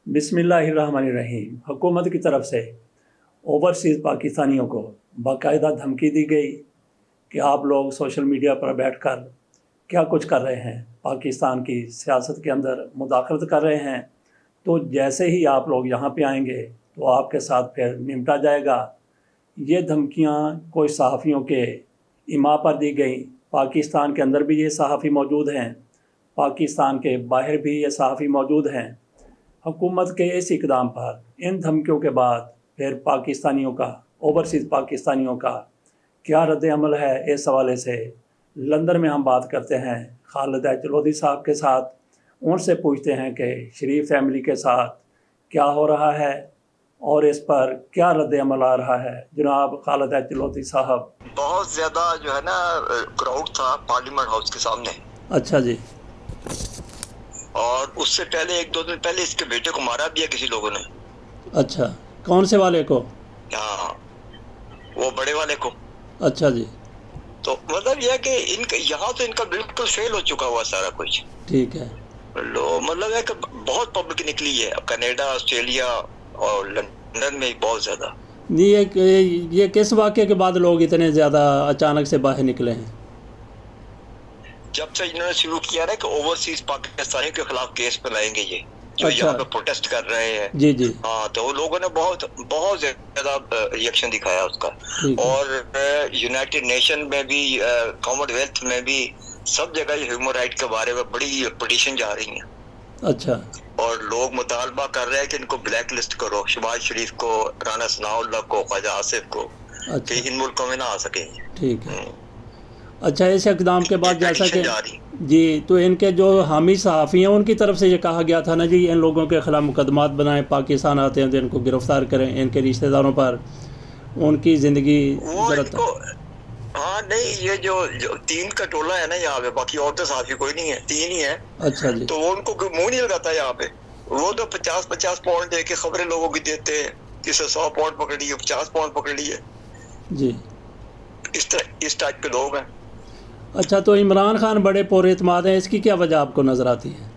बिस्मिल्लाहिर्रहमानिर्रहीम। हुकूमत की तरफ से ओवरसीज़ पाकिस्तानियों को बाकायदा धमकी दी गई कि आप लोग सोशल मीडिया पर बैठकर क्या कुछ कर रहे हैं, पाकिस्तान की सियासत के अंदर मुदाखलत कर रहे हैं, तो जैसे ही आप लोग यहाँ पे आएंगे तो आपके साथ फिर निपटा जाएगा। ये धमकियाँ कोई सहाफ़ियों के इमा पर दी गई। पाकिस्तान के अंदर भी ये सहाफ़ी मौजूद हैं, पाकिस्तान के बाहर भी ये सहाफ़ी मौजूद हैं। हुकूमत के इस इक़दाम पर, इन धमकियों के बाद फिर पाकिस्तानियों का, ओवरसीज़ पाकिस्तानियों का क्या रद्द अमल है, इस हवाले से लंदन में हम बात करते हैं खालिद चलौदी साहब के साथ। उनसे पूछते हैं कि शरीफ फैमिली के साथ क्या हो रहा है और इस पर क्या रद्द अमल आ रहा है। जनाब खालिद चलौदी साहब। बहुत ज़्यादा जो है ना क्राउड था पार्लियामेंट हाउस के सामने। अच्छा जी। और उससे पहले 1-2 दिन पहले इसके बेटे को मारा भी है किसी लोगों ने। अच्छा, कौन से वाले को? हाँ, वो बड़े वाले को। अच्छा जी। तो मतलब यह कि इनका यहाँ तो इनका बिल्कुल फेल हो चुका हुआ सारा कुछ। ठीक है। मतलब है कि बहुत पब्लिक निकली है कनाडा, ऑस्ट्रेलिया और लंदन में बहुत ज़्यादा। ये किस वाक़े के बाद लोग इतने ज़्यादा अचानक से बाहर निकले हैं? जब से इन्होंने शुरू किया ना कि ओवरसीज पाकिस्तानियों के खिलाफ केस बनाएंगे ये जो अच्छा। यहाँ पे प्रोटेस्ट कर रहे हैं। जी जी। हाँ, तो लोगों ने बहुत ज्यादा रिएक्शन दिखाया उसका। और यूनाइटेड नेशन में भी, कॉमनवेल्थ में भी, सब जगह ह्यूमन राइट के बारे में बड़ी पिटीशन जा रही है। अच्छा। और लोग मुतालबा कर रहे हैं कि इनको ब्लैक लिस्ट करो, शहबाज शरीफ को, राना सनाउल्लाह को, ख्वाजा आसिफ को। अच्छा। कि इन मुल्कों में ना आ सकेंगे। ठीक है। अच्छा, इस इक़दाम के बाद जैसा कि जी, तो इनके जो हामी सहाफ़ी हैं उनकी तरफ से ये कहा गया था ना जी, इन लोगों के ख़िलाफ़ मुकदमात बनाएं, पाकिस्तान आते हैं तो इनको गिरफ़्तार करें, इनके रिश्तेदारों पर उनकी ज़िंदगी हाँ नहीं, ये जो 3 का टोला है ना यहाँ पे, बाकी और तो सहाफ़ी कोई नहीं है, 3 ही है। अच्छा जी। तो उनको मुँह नहीं लगाता यहाँ पे। वो तो 50-50 पाउंड दे के खबरें लोगों की देते हैं, किसे 100 पाउंड पकड़ लिए, 50 पाउंड पकड़ लिए जी। इस टाइप के लोग हैं। अच्छा, तो इमरान खान बड़े पुरएतमाद हैं, इसकी क्या वजह आपको नज़र आती है?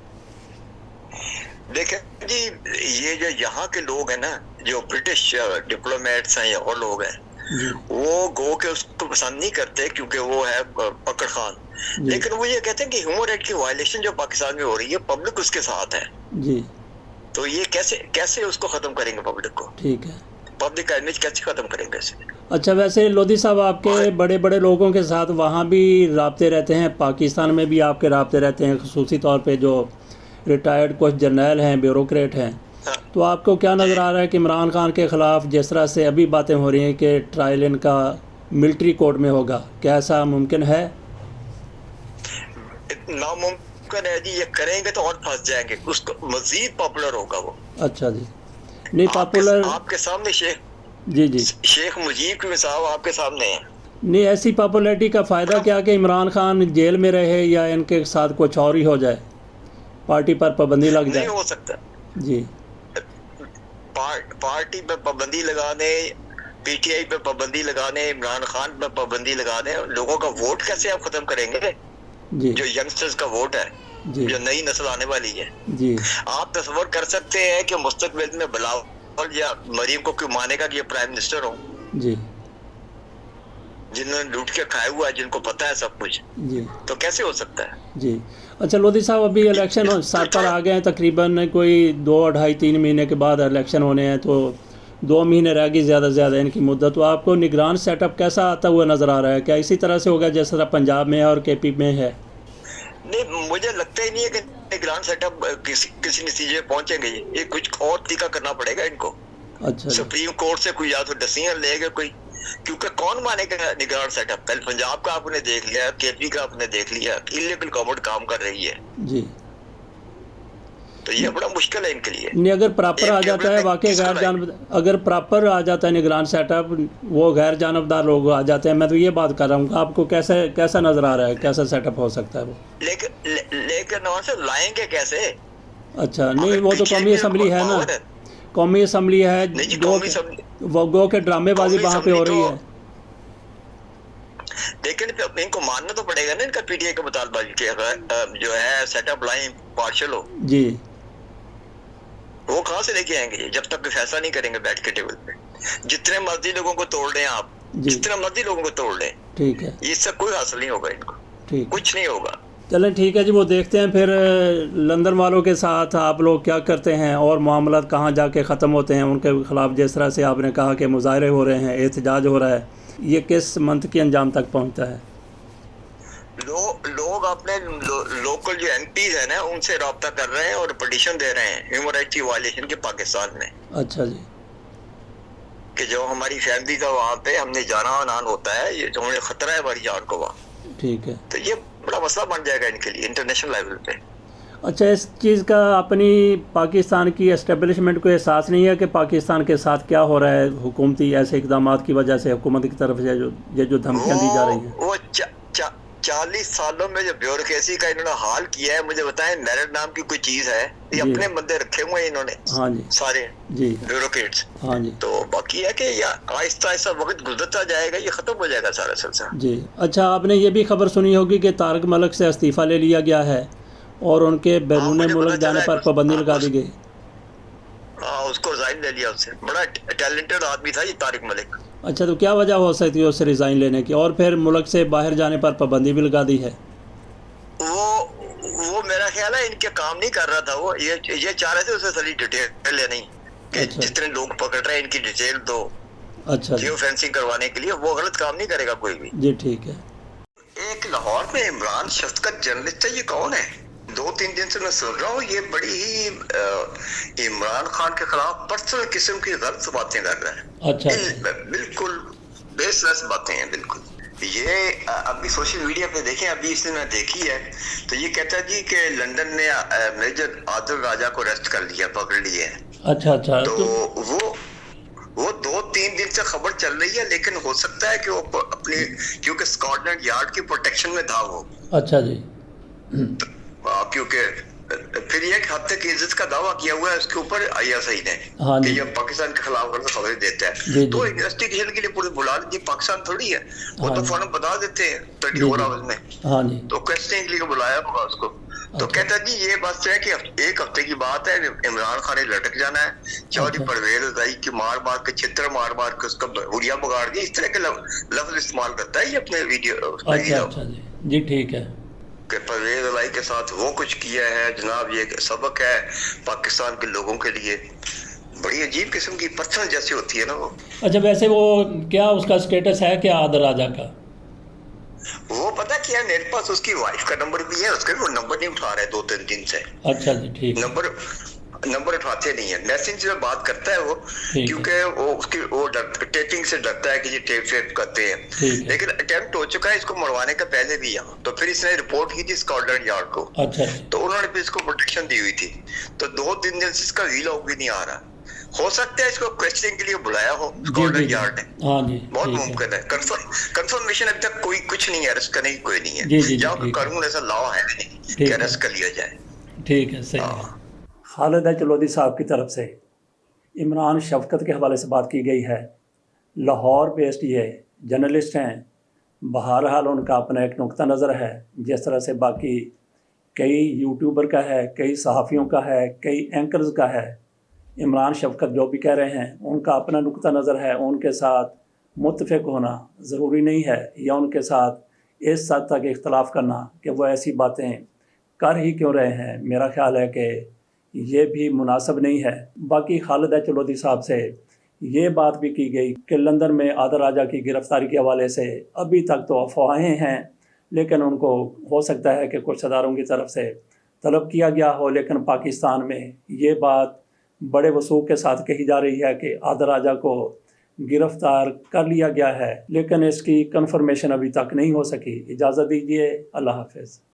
देखें जी, ये जो यहाँ के लोग हैं ना, जो ब्रिटिश डिप्लोमेट्स हैं या और लोग हैं, वो गो के उसको पसंद नहीं करते क्योंकि वो है पकड़ खान। लेकिन वो ये कहते हैं कि ह्यूमन राइट की वायलेशन जो पाकिस्तान में हो रही है, पब्लिक उसके साथ है जी। तो ये कैसे उसको खत्म करेंगे पब्लिक को? ठीक है, पब्लिक का इमेज कैसे खत्म करेंगे इसे? अच्छा, वैसे लोधी साहब, आपके बड़े बड़े लोगों के साथ वहाँ भी राब्ते रहते हैं, पाकिस्तान में भी आपके राब्ते रहते हैं, ख़ुसूसी तौर पे जो रिटायर्ड कुछ जर्नैल हैं, ब्यूरोक्रेट हैं। हाँ। तो आपको क्या नज़र आ रहा है कि इमरान खान के ख़िलाफ़ जिस तरह से अभी बातें हो रही हैं कि ट्रायल इनका मिलिट्री कोर्ट में होगा, क्या ऐसा मुमकिन है? नामुमकिन है जी, ये करेंगे तो और फंस जाएंगे, उसको मज़ीद पॉपुलर होगा वो। अच्छा जी। नहीं, पॉपुलर आपके सामने जी जी, शेख मुजीब की मिसाल आपके सामने है। नहीं, ऐसी पॉपुलैरिटी का फ़ायदा क्या कि इमरान खान जेल में रहे या इनके साथ कुछ और ही हो जाए, पार्टी पर पाबंदी लग जाए? नहीं हो सकता जी। पार्टी पे पाबंदी लगाने, पीटीआई पे पाबंदी लगाने, इमरान खान पे पाबंदी लगाने, लोगों का वोट कैसे आप खत्म करेंगे जी? जो यंगस्टर्स का वोट है जी, जो नई नस्ल आने वाली है जी। आप तस्वर कर सकते हैं कि मुस्तकबिल में बिलावल या मरीम को क्यों मानेगा कि ये प्राइम मिनिस्टर हो जी, जिन्होंने लूट के खाया हुआ है, जिनको पता है सब कुछ जी, तो कैसे हो सकता है जी। अच्छा लोधी साहब, अभी इलेक्शन सर पर आ गए हैं, तकरीबन कोई 2, 2.5, 3 महीने के बाद इलेक्शन होने हैं, तो 2 महीने रह गई ज़्यादा से ज़्यादा इनकी मुद्दत। तो आपको निगरान सेटअप कैसा आता हुआ नज़र आ रहा है? क्या इसी तरह से होगा जिस तरह पंजाब में है और केपी में है? नहीं, मुझे लगता ही नहीं है कि निगरान सेटअप किसी नतीजे पहुंचेंगे। ये कुछ और तरीका करना पड़ेगा इनको। अच्छा। सुप्रीम कोर्ट से कोई या तो डिसीजन लेगा कोई, क्योंकि कौन मानेगा निगरान सेटअप? कल पंजाब का आपने देख लिया, केपी का आपने देख लिया, इलीगल गवर्नमेंट काम कर रही है जी। तो ये बड़ा मुश्किल है इनके लिए। नहीं, अगर प्रॉपर आ जाता है वाकई अगर प्रॉपर आ जाता है निगरान सेटअप, वो गैर जानबदार लोग आ जाते हैं, मैं तो ये बात कर रहा हूँ, आपको कैसा नज़र आ रहा है, कैसा सेटअप हो सकता है वो? लेकिन वहाँ से लाएंगे कैसे? अच्छा, नहीं, वो तो कौमी असम्बली है ना, कौमी असम्बली है, गो के ड्रामेबाजी वहाँ पे हो रही है। लेकिन इनको मानना तो पड़ेगा ना इनका पीटीआई का मुतालबा जो है सेटअप लाइन पार्शल हो जी। وہ کہاں سے لے کے آئیں گے جب تک کہ فیصلہ نہیں کریں گے بیٹھ کے ٹیبل پہ. جتنے مرضی لوگوں کو توڑ لیں آپ, جتنے مرضی لوگوں کو توڑ لیں, ٹھیک ہے, اس سے کوئی حاصل نہیں ہوگا ان کو, ٹھیک, کچھ نہیں ہوگا. چلیں ٹھیک ہے جی. وہ دیکھتے ہیں پھر لندن والوں کے ساتھ آپ لوگ کیا کرتے ہیں اور معاملات کہاں جا کے ختم ہوتے ہیں. ان کے خلاف جس طرح سے آپ نے کہا کہ مظاہرے ہو رہے ہیں, احتجاج ہو رہا ہے, یہ کس منطق کے انجام تک پہنچتا ہے؟ لوگ اپنے لوکل جو ایم پیز ہیں نا ان سے رابطہ کر رہے ہیں اور پٹیشن دے رہے ہیں ہیومن رائٹ کی وائلیشن کے پاکستان میں. اچھا جی, کہ جو ہماری فیملی کا وہاں پہ ہم نے جانا آنان ہوتا ہے, یہ جو ہمیں خطرہ ہے ہماری جان کو وہاں, ٹھیک ہے. تو یہ بڑا مسئلہ بن جائے گا ان کے لیے انٹرنیشنل لیول پہ. اچھا, اس چیز کا اپنی پاکستان کی اسٹیبلشمنٹ کو احساس نہیں ہے کہ پاکستان کے ساتھ کیا ہو رہا ہے حکومتی ایسے اقدامات کی وجہ سے, حکومت کی طرف سے یہ جو دھمکیاں دی جا رہی ہیں؟ وہ 40 سالوں میں جو بیوروکریسی کا انہوں نے حال کیا ہے, مجھے بتائیں میرٹ نام کی کوئی چیز ہے؟ یہ اپنے بندے رکھے ہوئے ہیں انہوں نے, ہاں جی, سارے جی, بیوروکریٹس. ہاں جی. تو باقی ہے کہ آہستہ آہستہ وقت گزرتا جائے گا, یہ ختم ہو جائے گا سارا سلسلہ. جی. اچھا, آپ نے یہ بھی خبر سنی ہوگی کہ طارق ملک سے استعفیٰ لے لیا گیا ہے اور ان کے بیرون ملک جانے پر پابندی لگا دی گئی. ہاں, اس کو ریزائن لے لیا. اس سے بڑا ٹیلنٹڈ آدمی تھا یہ طارق ملک. اچھا, تو کیا وجہ ہو سکتی ہے اس سے ریزائن لینے کی, اور پھر ملک سے باہر جانے پر پابندی بھی لگا دی ہے؟ وہ میرا خیال ہے ان کے کام نہیں کر رہا تھا. وہ یہ چاہ رہے تھے اسے ساری ڈیٹیل لینی کہ جتنے لوگ پکڑ رہے ہیں ان کی ڈیٹیل دو, اچھا, جیو فینسنگ کروانے کے لیے. وہ غلط کام نہیں کرے گا کوئی بھی. جی, ٹھیک ہے. ایک لاہور میں عمران شفقت جرنلسٹ ہے, یہ کون ہے؟ 2-3 دن سے میں سن رہا ہوں یہ بڑی ہی عمران خان کے خلاف پرسنل قسم کی غلط باتیں کر رہا ہے. اچھا, بالکل بیس لیس باتیں ہیں بالکل. یہ ابھی سوشل میڈیا پہ دیکھیں, ابھی اس نے میں دیکھی ہے, تو یہ کہتا ہے جی کہ لندن نے میجر عادل راجہ کو ریسٹ کر لیا, پکڑ لیا ہے. اچھا. تو وہ 2-3 دن سے خبر چل رہی ہے, لیکن ہو سکتا ہے کہ وہ اپنی کیونکہ اسکاٹ لینڈ یارڈ کی پروٹیکشن میں تھا وہ. اچھا جی. کیونکہ پھر یہ ہفتے کی عزت کا دعویٰ کیا ہوا ہے اس کے اوپر آئی ایس آئی نے کہ یہ پاکستان کے خلاف غلط خبریں دیتا ہے. تو انویسٹیگیشن کے لیے پورے بلا لیجیے, پاکستان تھوڑی ہے, وہ تو فوراً بتا دیتے ہیں 24 آورز میں. تو کوسچننگ کے لیے بلایا ہوگا اس کو. تو کہتا جی یہ بات ہے کہ 1 ہفتے کی بات ہے, عمران خان نے لٹک جانا ہے. چودھری پرویز رضائی کی مار کے چھتر مار کے اس کا ہولیا بگاڑ دیا. اس طرح کے لفظ استعمال کرتا ہے یہ اپنے ویڈیو. اچھا جی, ٹھیک ہے. کہ پرویز رضائی کے ساتھ وہ کچھ کیا ہے جناب, یہ سبق ہے پاکستان کے لوگوں کے لیے. بڑی عجیب قسم کی پرسنل جیسی ہوتی ہے نا وہ. اچھا, ویسے وہ کیا اس کا سٹیٹس ہے کیا عادل راجہ کا؟ وہ پتہ کیا, میرے پاس اس کی وائف کا نمبر بھی ہے, اس کا وہ نمبر نہیں اٹھا رہے 2-3 دن سے. اچھا جی, ٹھیک. نمبر اٹھاتے نہیں ہیں, میسنج سے بات کرتا ہے وہ, کیونکہ وہ اس کی وہ ٹیپنگ سے ڈرتا ہے کہ یہ ٹیپ شیپ کرتے ہیں. لیکن اٹیمپٹ ہو چکا ہے اس کو مروانے کا پہلے بھی یہاں. تو پھر اس نے رپورٹ کی تھی اسکاٹ لینڈ یارڈ کو. اچھا, تو انہوں نے پھر اس کو پروٹیکشن دی ہوئی تھی. تو 2-3 دن سے اس کا ویلا بھی نہیں آ رہا. ہو سکتا ہے اس کو کویسچننگ کے لیے بلایا ہو اسکاٹ لینڈ یارڈ نے. ہاں جی, بہت ممکن ہے. کنفرمیشن ابھی تک کچھ نہیں ہے, ارسٹ کرنے کی کوئی نہیں ہے. جہاں قانون ایسا لا ہے نہیں کہ ارسٹ کر لیا جائے. ٹھیک ہے, صحیح ہے. خالدہ چلودی صاحب کی طرف سے عمران شفقت کے حوالے سے بات کی گئی ہے. لاہور بیسڈ یہ جرنلسٹ ہیں. بہرحال ان کا اپنا ایک نقطہ نظر ہے, جس طرح سے باقی کئی یوٹیوبر کا ہے, کئی صحافیوں کا ہے, کئی اینکرز کا ہے. عمران شفقت جو بھی کہہ رہے ہیں ان کا اپنا نقطہ نظر ہے. ان کے ساتھ متفق ہونا ضروری نہیں ہے, یا ان کے ساتھ اس حد تک اختلاف کرنا کہ وہ ایسی باتیں کر ہی کیوں رہے ہیں. میرا خیال ہے کہ یہ بھی مناسب نہیں ہے. باقی خالدہ چلودی صاحب سے یہ بات بھی کی گئی کہ لندن میں عادل راجہ کی گرفتاری کے حوالے سے ابھی تک تو افواہیں ہیں, لیکن ان کو ہو سکتا ہے کہ کچھ اداروں کی طرف سے طلب کیا گیا ہو. لیکن پاکستان میں یہ بات بڑے وثوق کے ساتھ کہی جا رہی ہے کہ عادل راجہ کو گرفتار کر لیا گیا ہے, لیکن اس کی کنفرمیشن ابھی تک نہیں ہو سکی. اجازت دیجیے, اللہ حافظ.